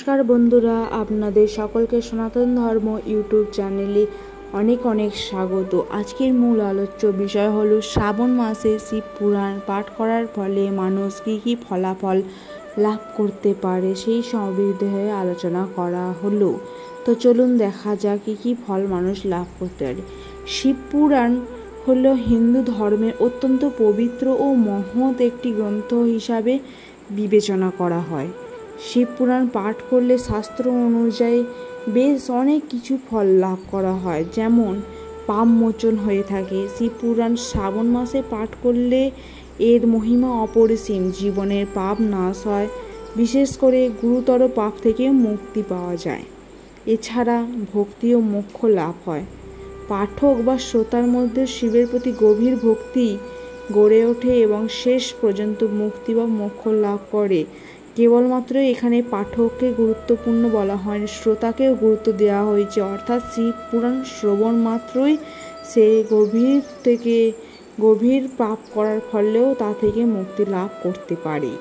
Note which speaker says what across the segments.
Speaker 1: नमस्कार बंधुरा आपनादेर सकलके सनातन धर्म यूट्यूब चैनेले अनेक अनेक स्वागत। आजकेर मूल आलोच्य विषय हलो श्रावण मासे शिव पुराण पाठ करार फले मानुष की फलाफल लाभ करते पारे सेई सम्बन्धे आलोचना करा हलो। तो चलुन देखा जाक की फल मानुष लाभ करते पारे। शिव पुराण हलो हिंदू धर्मेर अत्यंत पवित्र और महत् एकटी ग्रंथ हिसाबे विवेचना करा हय। शिव पुराण पाठ करले शास्त्र अनुयायी बेश अनेक किछु फल लाभ करा हय, जेमन पाप मोचन हये थाके। शिव पुराण श्रावण मासे पाठ करले एर महिमा अपरिसीम, जीवनेर पाप नाश हय, विशेष करे गुरुतर पाप थेके मुक्ति पाওয়া যায়। एछाड़ा भक्ति और मोक्ष लाभ हय। पाठक बा श्रोतार मध्य शिवेर प्रति गभीर भक्ति गड़े ओठे एवं शेष पर्यन्त मुक्ति बा मोक्ष लाभ करे। केवलमात्र एखाने पाठकके गुरुत्वपूर्ण बला हयनि, श्रोताकेও गुरुत्व देওয়া হয়েছে। अर्थात शिव पुराण श्रवण मात्रই से गभीर থেকে गभीर पाप करार फलेও ता থেকে मुक्ति लाभ करते पारे।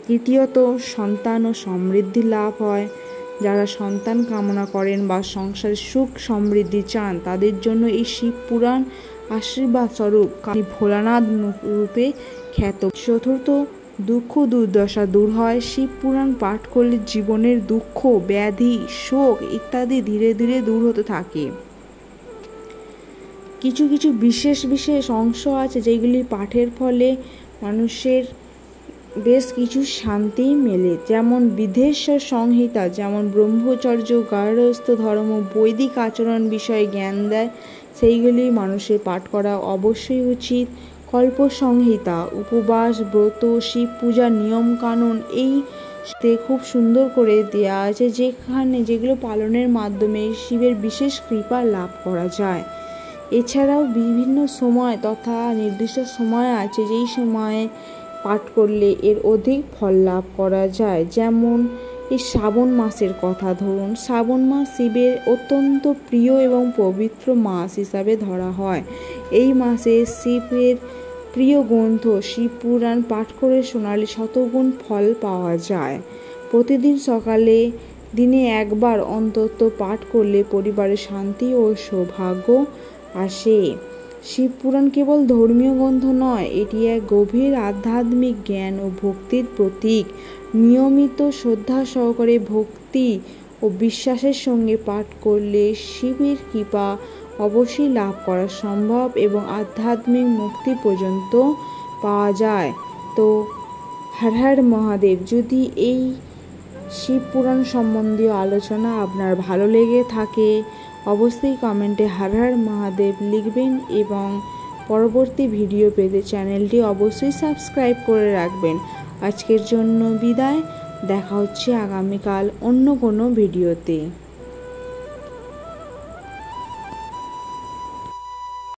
Speaker 1: तृतीयत सन्तान और समृद्धि लाभ হয়। যারা সন্তান কামনা করেন বা সংসারে সুখ সমৃদ্ধি চান তাদের জন্য এই শিব পুরাণ আশীর্বাদ স্বরূপ ভোলানাথ রূপে খ্যাত। চতুর্থ दुख दुर्दशा दूर है। शिव पुराण पाठ करले जीवनेर दुख व्याधि शोक इत्यादि धीरे धीरे दूर होते थाके। किछु किछु विशेष विशेष अंश आछे जेगुली पाठेर फले मानुषेर बेश किछु शांति मेले, जेमन विधेश्वर संहिता, जेमन ब्रह्मचर्य गार्हस्थ धर्म वैदिक आचरण विषये ज्ञान देय, सेइगुली मानुषेर पाठ करा अवश्यई उचित। कल्प संहिता, उपवास व्रत शिव पूजा नियम कानून এই खूब सुंदर करे देया आछे, जेखाने जेगुलो पालनेर माध्यमे शिवेर विशेष कृपा लाभ करा जाय। एछाड़ाओ विभिन्न समय तथा निर्दिष्ट समय आछे जेई समय पाठ करले एर अधिक फल लाभ करा जाय। जेमन এই শ্রাবণ মাসের কথা ধরুন, শ্রাবণ মাস শিবের অত্যন্ত প্রিয় এবং পবিত্র মাস হিসাবে ধরা হয়। এই মাসে শিবের প্রিয় গ্রন্থ শিব পুরাণ পাঠ করে শোনালে শতগুণ ফল পাওয়া যায়। প্রতিদিন সকালে দিনে একবার অন্তত পাঠ করলে পরিবারে শান্তি ও সৌভাগ্য আসে। শিব পুরাণ কেবল ধর্মীয় গ্রন্থ নয়, এটি এক গভীর আধ্যাত্মিক জ্ঞান ও ভক্তির প্রতীক। নিয়মিত শ্রদ্ধা সহকারে ভক্তি ও বিশ্বাসের সঙ্গে পাঠ করলে শিবের কৃপা অবশ্যই লাভ করা সম্ভব এবং আধ্যাত্মিক মুক্তি পর্যন্ত পাওয়া যায়। তো হর হর মহাদেব। যদি এই শিব পুরাণ সম্বন্ধীয় আলোচনা আপনার ভালো লেগে থাকে অবশ্যই কমেন্টে হর হর মহাদেব লিখবেন এবং পরবর্তী ভিডিও পেতে চ্যানেলটি অবশ্যই সাবস্ক্রাইব করে রাখবেন। আজকের জন্য বিদায়, দেখা হচ্ছে আগামীকাল অন্য কোনো ভিডিওতে।